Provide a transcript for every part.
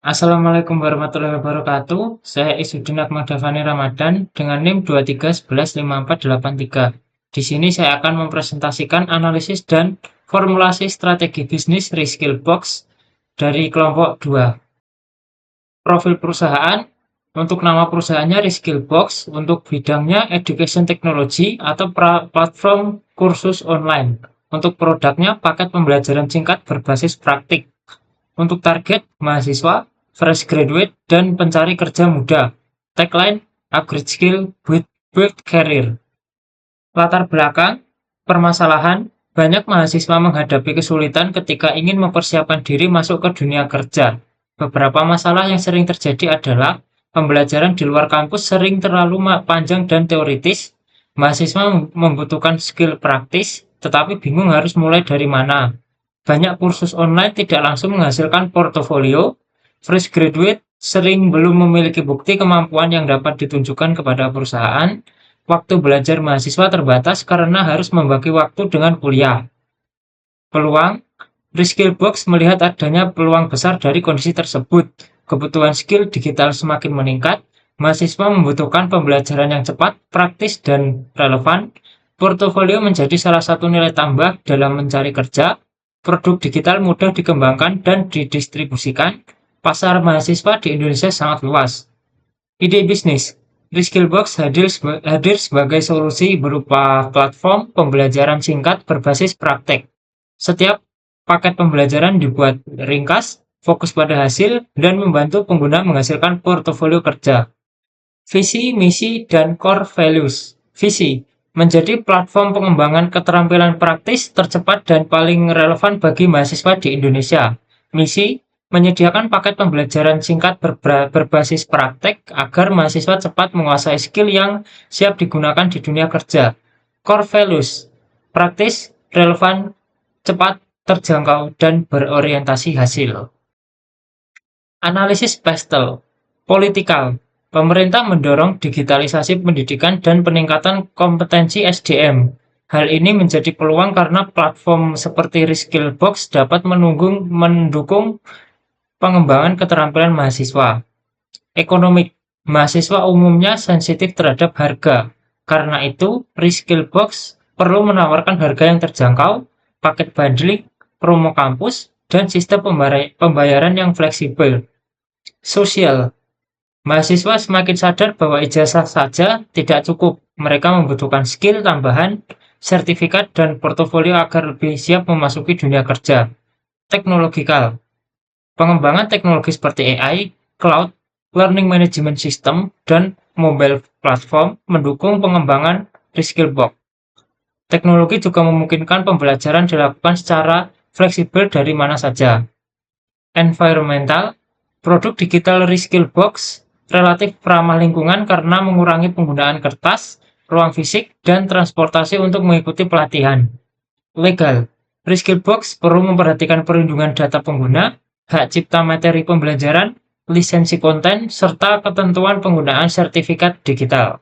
Assalamualaikum warahmatullahi wabarakatuh. Saya Isudin Ahmad-Dafani Ramadan dengan NIM 23115483. Di sini saya akan mempresentasikan analisis dan formulasi strategi bisnis Reskillbox dari kelompok 2. Profil perusahaan, untuk nama perusahaannya Reskillbox, untuk bidangnya Education Technology atau platform kursus online. Untuk produknya paket pembelajaran singkat berbasis praktik. Untuk target mahasiswa, fresh graduate, dan pencari kerja muda. Tagline, upgrade skill, build career. Latar belakang, permasalahan, banyak mahasiswa menghadapi kesulitan ketika ingin mempersiapkan diri masuk ke dunia kerja. Beberapa masalah yang sering terjadi adalah pembelajaran di luar kampus sering terlalu panjang dan teoritis. Mahasiswa membutuhkan skill praktis, tetapi bingung harus mulai dari mana. Banyak kursus online tidak langsung menghasilkan portofolio. Fresh graduate sering belum memiliki bukti kemampuan yang dapat ditunjukkan kepada perusahaan. Waktu belajar mahasiswa terbatas karena harus membagi waktu dengan kuliah. Peluang, Reskillbox melihat adanya peluang besar dari kondisi tersebut. Kebutuhan skill digital semakin meningkat, mahasiswa membutuhkan pembelajaran yang cepat, praktis, dan relevan. Portofolio menjadi salah satu nilai tambah dalam mencari kerja. Produk digital mudah dikembangkan dan didistribusikan. Pasar mahasiswa di Indonesia sangat luas. Ide bisnis, Reskillbox hadir sebagai solusi berupa platform pembelajaran singkat berbasis praktek. Setiap paket pembelajaran dibuat ringkas, fokus pada hasil, dan membantu pengguna menghasilkan portofolio kerja. Visi, misi, dan core values. Visi, menjadi platform pengembangan keterampilan praktis tercepat dan paling relevan bagi mahasiswa di Indonesia. Misi, menyediakan paket pembelajaran singkat berbasis praktek agar mahasiswa cepat menguasai skill yang siap digunakan di dunia kerja. Core values, praktis, relevan, cepat, terjangkau, dan berorientasi hasil. Analisis pastel, politikal. Pemerintah mendorong digitalisasi pendidikan dan peningkatan kompetensi SDM. Hal ini menjadi peluang karena platform seperti Reskillbox dapat mendukung pengembangan keterampilan mahasiswa. Ekonomik, mahasiswa umumnya sensitif terhadap harga. Karena itu, Reskillbox perlu menawarkan harga yang terjangkau, paket bundling, promo kampus, dan sistem pembayaran yang fleksibel. Sosial, mahasiswa semakin sadar bahwa ijazah saja tidak cukup. Mereka membutuhkan skill tambahan, sertifikat, dan portofolio agar lebih siap memasuki dunia kerja. Teknologikal, pengembangan teknologi seperti AI, cloud, learning management system, dan mobile platform mendukung pengembangan Reskillbox. Teknologi juga memungkinkan pembelajaran dilakukan secara fleksibel dari mana saja. Environmental, produk digital Reskillbox relatif ramah lingkungan karena mengurangi penggunaan kertas, ruang fisik, dan transportasi untuk mengikuti pelatihan. Legal, Reskillbox perlu memperhatikan perlindungan data pengguna, hak cipta materi pembelajaran, lisensi konten, serta ketentuan penggunaan sertifikat digital.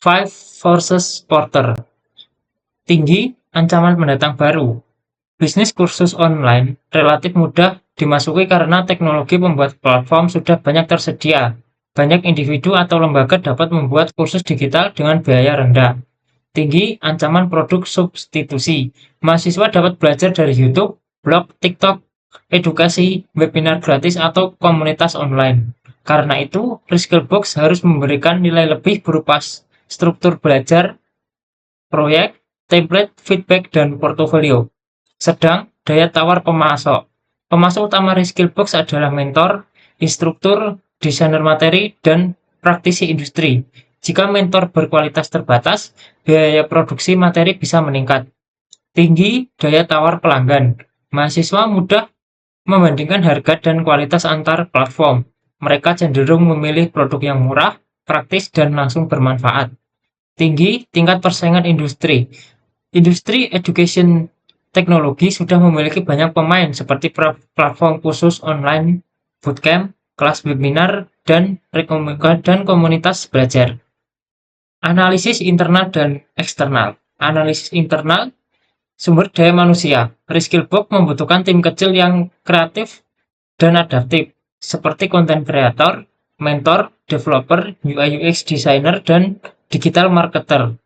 5 Forces Porter, tinggi, ancaman pendatang baru. Bisnis kursus online relatif mudah dimasuki karena teknologi pembuat platform sudah banyak tersedia. Banyak individu atau lembaga dapat membuat kursus digital dengan biaya rendah. Tinggi, ancaman produk substitusi. Mahasiswa dapat belajar dari YouTube, blog, TikTok, edukasi, webinar gratis, atau komunitas online. Karena itu, Reskillbox harus memberikan nilai lebih berupa struktur belajar, proyek, template, feedback, dan portofolio. Sedang, daya tawar pemasok. Pemasok utama Reskillbox adalah mentor, instruktur, desainer materi, dan praktisi industri. Jika mentor berkualitas terbatas, biaya produksi materi bisa meningkat. Tinggi, daya tawar pelanggan. Mahasiswa mudah membandingkan harga dan kualitas antar platform. Mereka cenderung memilih produk yang murah, praktis, dan langsung bermanfaat. Tinggi, tingkat persaingan industri. Industri education teknologi sudah memiliki banyak pemain seperti platform khusus online, bootcamp, kelas webinar, dan komunitas belajar. Analisis internal dan eksternal. Analisis internal, sumber daya manusia. Reskillbox membutuhkan tim kecil yang kreatif dan adaptif. seperti content creator, mentor, developer, UI UX designer, dan digital marketer.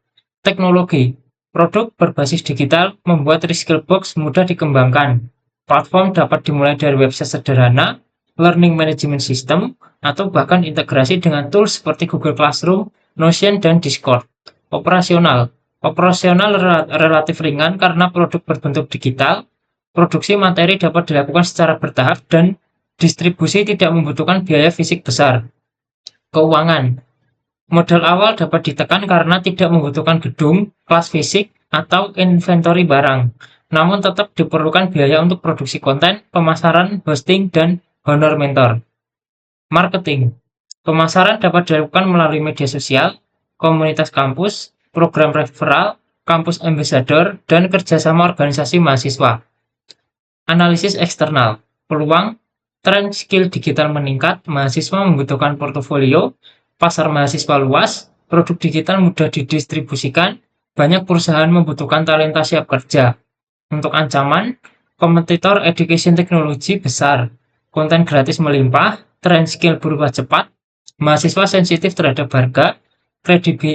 Teknologi. Produk berbasis digital membuat Reskillbox mudah dikembangkan. Platform dapat dimulai dari website sederhana, learning management system, atau bahkan integrasi dengan tools seperti Google Classroom, Notion, dan Discord. Operasional. Operasional relatif ringan karena produk berbentuk digital. Produksi materi dapat dilakukan secara bertahap dan distribusi tidak membutuhkan biaya fisik besar. Keuangan. Modal awal dapat ditekan karena tidak membutuhkan gedung, kelas fisik, atau inventory barang. Namun tetap diperlukan biaya untuk produksi konten, pemasaran, hosting, dan honor mentor. Marketing. Pemasaran dapat dilakukan melalui media sosial, komunitas kampus, program referral, kampus ambassador, dan kerjasama organisasi mahasiswa. Analisis eksternal. Peluang, tren skill digital meningkat, mahasiswa membutuhkan portofolio, pasar mahasiswa luas, produk digital mudah didistribusikan, banyak perusahaan membutuhkan talenta siap kerja. Untuk ancaman, kompetitor education teknologi besar, konten gratis melimpah, tren skill berubah cepat, mahasiswa sensitif terhadap harga,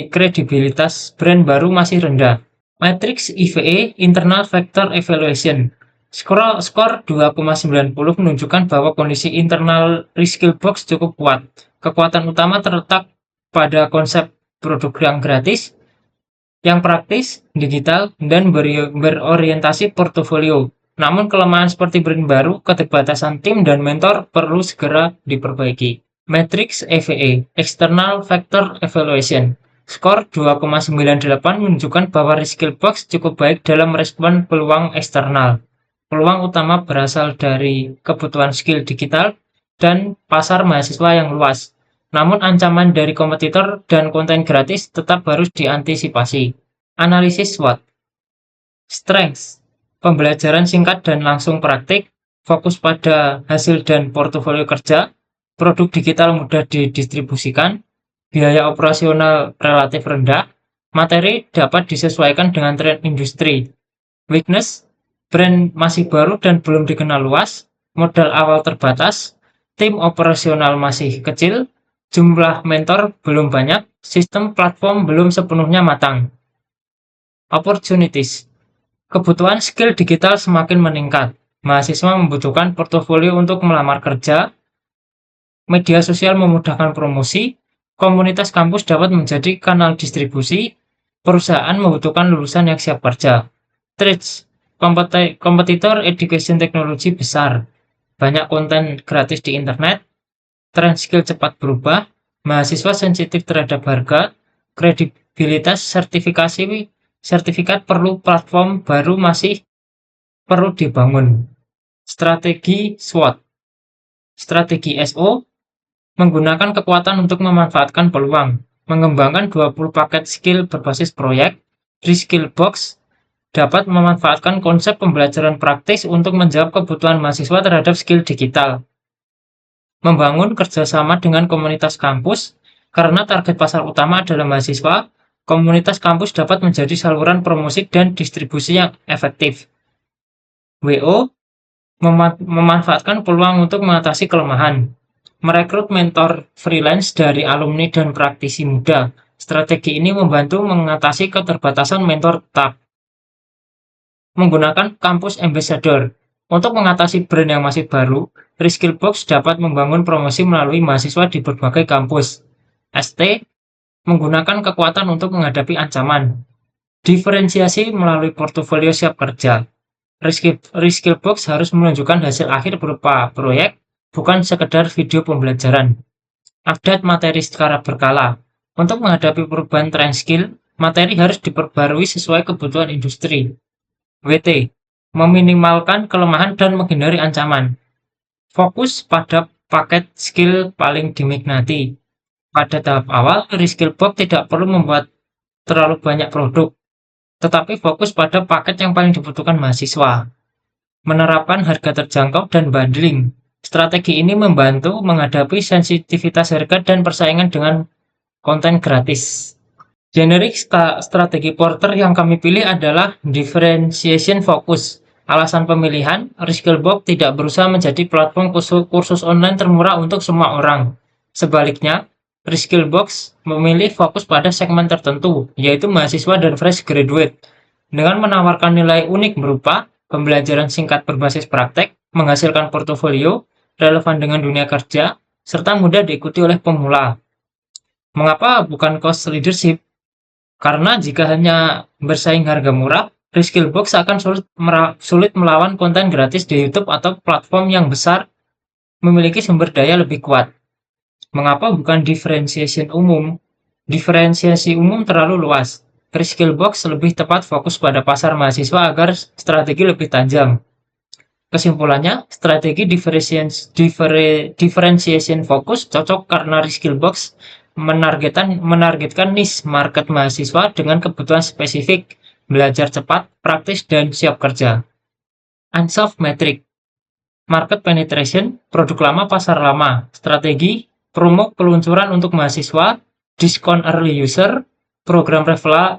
kredibilitas brand baru masih rendah. Matrix IVE Internal Factor Evaluation. Skor 2,90 menunjukkan bahwa kondisi internal Reskillbox cukup kuat. Kekuatan utama terletak pada konsep produk yang gratis, yang praktis, digital, dan berorientasi portofolio. Namun kelemahan seperti brand baru, keterbatasan tim, dan mentor perlu segera diperbaiki. Matrix EVE External Factor Evaluation. Skor 2,98 menunjukkan bahwa Reskillbox cukup baik dalam merespon peluang eksternal. Peluang utama berasal dari kebutuhan skill digital dan pasar mahasiswa yang luas. Namun ancaman dari kompetitor dan konten gratis tetap harus diantisipasi. Analisis SWOT. Strengths. Pembelajaran singkat dan langsung praktik, fokus pada hasil dan portofolio kerja, produk digital mudah didistribusikan, biaya operasional relatif rendah, materi dapat disesuaikan dengan tren industri. Weakness. Brand masih baru dan belum dikenal luas, modal awal terbatas, tim operasional masih kecil, jumlah mentor belum banyak, sistem platform belum sepenuhnya matang. Opportunities. Kebutuhan skill digital semakin meningkat. Mahasiswa membutuhkan portofolio untuk melamar kerja, media sosial memudahkan promosi, komunitas kampus dapat menjadi kanal distribusi, perusahaan membutuhkan lulusan yang siap kerja. Threats. Kompetitor education teknologi besar, banyak konten gratis di internet, tren skill cepat berubah, mahasiswa sensitif terhadap harga, kredibilitas sertifikat perlu platform baru masih perlu dibangun. Strategi SWOT. Strategi SO, menggunakan kekuatan untuk memanfaatkan peluang, mengembangkan 20 paket skill berbasis proyek, Reskillbox dapat memanfaatkan konsep pembelajaran praktis untuk menjawab kebutuhan mahasiswa terhadap skill digital. Membangun kerjasama dengan komunitas kampus, karena target pasar utama adalah mahasiswa, komunitas kampus dapat menjadi saluran promosi dan distribusi yang efektif. WO, memanfaatkan peluang untuk mengatasi kelemahan. Merekrut mentor freelance dari alumni dan praktisi muda. Strategi ini membantu mengatasi keterbatasan mentor tetap. Menggunakan kampus ambassador. Untuk mengatasi brand yang masih baru, Reskillbox dapat membangun promosi melalui mahasiswa di berbagai kampus. ST, menggunakan kekuatan untuk menghadapi ancaman. Diferensiasi melalui portofolio siap kerja. Reskillbox harus menunjukkan hasil akhir berupa proyek, bukan sekedar video pembelajaran. Update materi secara berkala. Untuk menghadapi perubahan tren skill, materi harus diperbarui sesuai kebutuhan industri. WT, meminimalkan kelemahan dan menghindari ancaman. Fokus pada paket skill paling diminati. Pada tahap awal, Reskillbox tidak perlu membuat terlalu banyak produk, tetapi fokus pada paket yang paling dibutuhkan mahasiswa. Menerapkan harga terjangkau dan bundling. Strategi ini membantu menghadapi sensitivitas harga dan persaingan dengan konten gratis. Generik strategi Porter yang kami pilih adalah differentiation focus. Alasan pemilihan, Reskillbox tidak berusaha menjadi platform kursus online termurah untuk semua orang. Sebaliknya, Reskillbox memilih fokus pada segmen tertentu, yaitu mahasiswa dan fresh graduate, dengan menawarkan nilai unik berupa pembelajaran singkat berbasis praktek, menghasilkan portofolio, relevan dengan dunia kerja, serta mudah diikuti oleh pemula. Mengapa bukan cost leadership? Karena jika hanya bersaing harga murah, Reskillbox akan sulit melawan konten gratis di YouTube atau platform yang besar memiliki sumber daya lebih kuat. Mengapa bukan differentiation umum? Diferensiasi umum terlalu luas. Reskillbox lebih tepat fokus pada pasar mahasiswa agar strategi lebih tajam. Kesimpulannya, strategi differentiation fokus cocok karena Reskillbox menargetkan niche market mahasiswa dengan kebutuhan spesifik, belajar cepat, praktis, dan siap kerja. Unsolved metric, market penetration, produk lama pasar lama, strategi, promo peluncuran untuk mahasiswa, diskon early user, program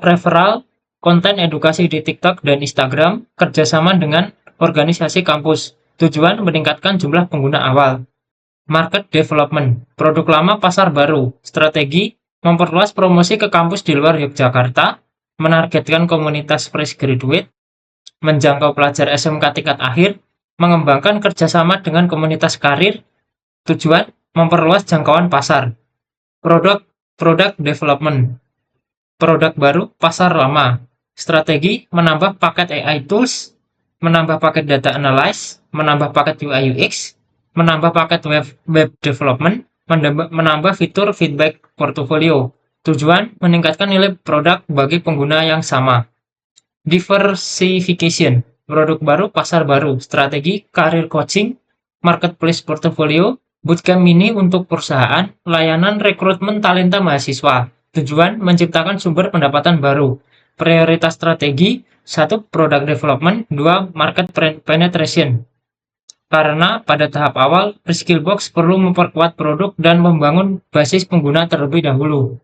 referral, konten edukasi di TikTok dan Instagram, kerjasama dengan organisasi kampus. Tujuan meningkatkan jumlah pengguna awal. Market development, produk lama pasar baru, strategi, memperluas promosi ke kampus di luar Yogyakarta, menargetkan komunitas fresh graduate, menjangkau pelajar SMK tingkat akhir, mengembangkan kerjasama dengan komunitas karir, tujuan memperluas jangkauan pasar. Product development, produk baru pasar lama, strategi menambah paket AI tools, menambah paket data analysis, menambah paket UI UX, menambah paket web development, menambah fitur feedback portfolio. Tujuan meningkatkan nilai produk bagi pengguna yang sama. Diversification, produk baru, pasar baru, strategi, career coaching, marketplace portfolio, bootcamp mini untuk perusahaan, layanan rekrutmen talenta mahasiswa. Tujuan menciptakan sumber pendapatan baru. Prioritas strategi, 1. Product development, 2. Market penetration. Karena pada tahap awal, Reskillbox perlu memperkuat produk dan membangun basis pengguna terlebih dahulu.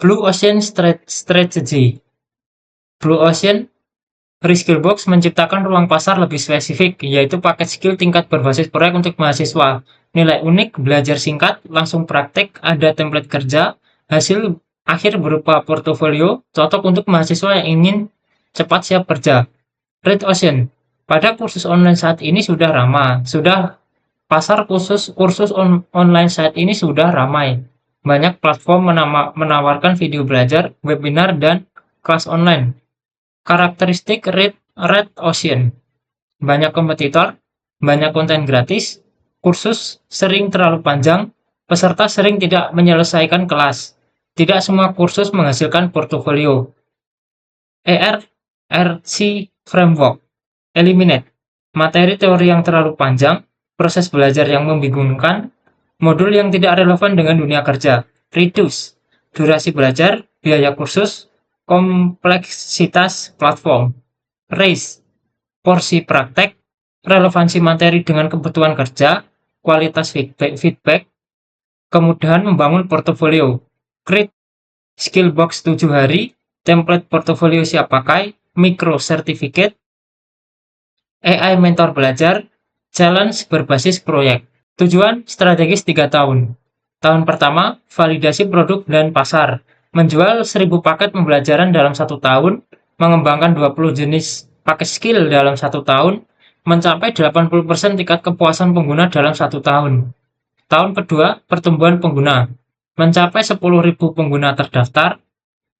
Blue Ocean Strategy. Blue Ocean, Reskillbox menciptakan ruang pasar lebih spesifik, yaitu paket skill tingkat berbasis proyek untuk mahasiswa. Nilai unik, belajar singkat, langsung praktek, ada template kerja, hasil akhir berupa portofolio, cocok untuk mahasiswa yang ingin cepat siap kerja. Red Ocean, pada kursus online saat ini sudah ramai. Pasar kursus online saat ini sudah ramai. Banyak platform menawarkan video belajar, webinar, dan kelas online. Karakteristik Red Ocean, banyak kompetitor, banyak konten gratis, kursus sering terlalu panjang, peserta sering tidak menyelesaikan kelas. Tidak semua kursus menghasilkan portofolio. ERC Framework, eliminate, materi teori yang terlalu panjang, proses belajar yang membingungkan, modul yang tidak relevan dengan dunia kerja. Reduce, durasi belajar, biaya kursus, kompleksitas platform. Raise, porsi praktek, relevansi materi dengan kebutuhan kerja, kualitas feedback, kemudahan membangun portofolio. Create, Skillbox 7 hari, template portofolio siap pakai, micro certificate, AI mentor belajar, challenge berbasis proyek. Tujuan strategis 3 tahun. Tahun pertama, validasi produk dan pasar. Menjual 1000 paket pembelajaran dalam 1 tahun, mengembangkan 20 jenis paket skill dalam 1 tahun, mencapai 80% tingkat kepuasan pengguna dalam 1 tahun. Tahun kedua, pertumbuhan pengguna. Mencapai 10.000 pengguna terdaftar,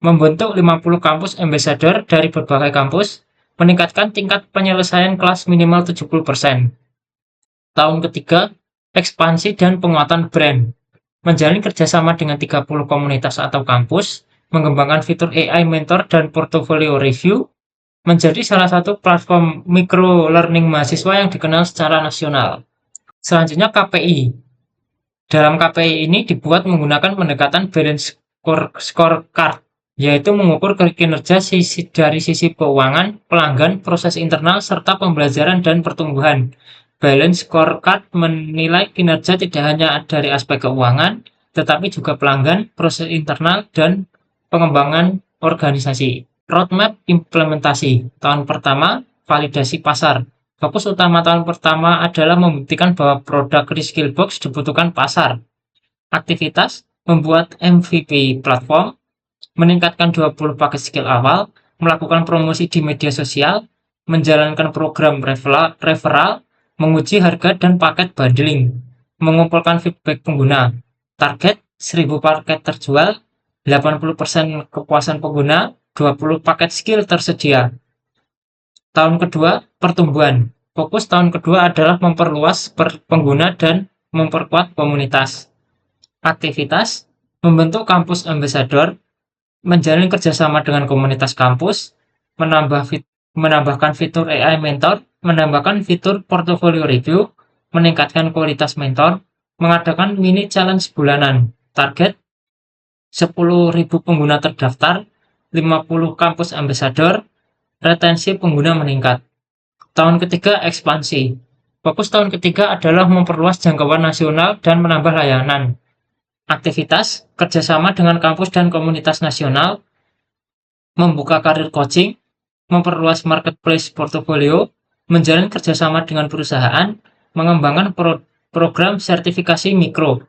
membentuk 50 kampus ambassador dari berbagai kampus, meningkatkan tingkat penyelesaian kelas minimal 70%. Tahun ketiga, ekspansi dan penguatan brand. Menjalin kerjasama dengan 30 komunitas atau kampus, mengembangkan fitur AI mentor dan portfolio review, menjadi salah satu platform micro learning mahasiswa yang dikenal secara nasional. Selanjutnya KPI. Dalam KPI ini dibuat menggunakan pendekatan balance scorecard, yaitu mengukur kinerja dari sisi keuangan, pelanggan, proses internal, serta pembelajaran dan pertumbuhan. Balance scorecard menilai kinerja tidak hanya dari aspek keuangan, tetapi juga pelanggan, proses internal, dan pengembangan organisasi. Roadmap implementasi. Tahun pertama, validasi pasar. Fokus utama tahun pertama adalah membuktikan bahwa produk Reskillbox dibutuhkan pasar. Aktivitas membuat MVP platform, meningkatkan 20 paket skill awal, melakukan promosi di media sosial, menjalankan program referral, menguji harga dan paket bundling, mengumpulkan feedback pengguna. Target 1000 paket terjual, 80% kepuasan pengguna, 20 paket skill tersedia. Tahun kedua, pertumbuhan. Fokus tahun kedua adalah memperluas pengguna dan memperkuat komunitas. Aktivitas membentuk kampus ambassador, menjalin kerjasama dengan komunitas kampus, menambahkan fitur AI mentor, menambahkan fitur portfolio review, meningkatkan kualitas mentor, mengadakan mini challenge bulanan. Target 10.000 pengguna terdaftar, 50 kampus ambassador, retensi pengguna meningkat. Tahun ketiga, ekspansi. Fokus tahun ketiga adalah memperluas jangkauan nasional dan menambah layanan. Aktivitas kerjasama dengan kampus dan komunitas nasional, membuka karir coaching, memperluas marketplace portofolio, menjalin kerjasama dengan perusahaan, mengembangkan program sertifikasi mikro.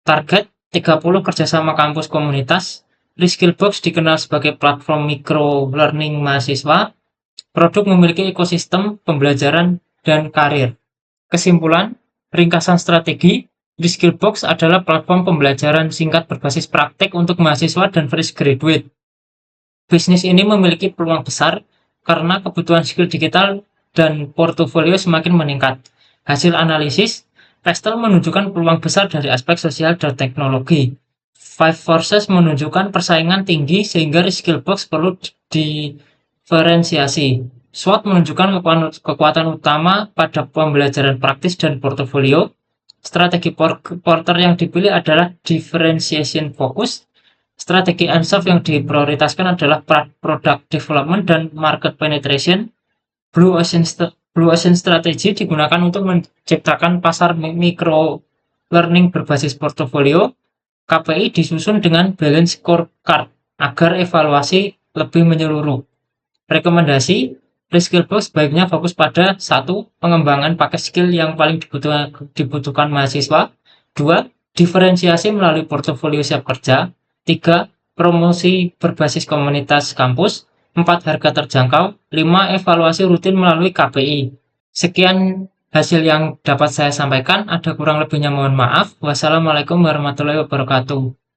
Target 30 kerjasama kampus komunitas. Reskillbox dikenal sebagai platform mikro learning mahasiswa. Produk memiliki ekosistem pembelajaran dan karir. Kesimpulan, ringkasan strategi, Reskillbox adalah platform pembelajaran singkat berbasis praktek untuk mahasiswa dan fresh graduate. Bisnis ini memiliki peluang besar karena kebutuhan skill digital dan portofolio semakin meningkat. Hasil analisis, Pestel menunjukkan peluang besar dari aspek sosial dan teknologi. Five Forces menunjukkan persaingan tinggi sehingga Reskillbox perlu diferensiasi. SWOT menunjukkan kekuatan utama pada pembelajaran praktis dan portofolio. Strategi Porter yang dipilih adalah differentiation focus. Strategi Ansoff yang diprioritaskan adalah product development dan market penetration. Blue Ocean Strategy digunakan untuk menciptakan pasar mikro learning berbasis portofolio. KPI disusun dengan balance scorecard agar evaluasi lebih menyeluruh. Rekomendasi, Reskillbox baiknya fokus pada 1. Pengembangan paket skill yang paling dibutuhkan mahasiswa. 2. Diferensiasi melalui portofolio siap kerja. 3. Promosi berbasis komunitas kampus. 4. Harga terjangkau. 5. Evaluasi rutin melalui KPI. Sekian hasil yang dapat saya sampaikan. Ada kurang lebihnya mohon maaf. Wassalamualaikum warahmatullahi wabarakatuh.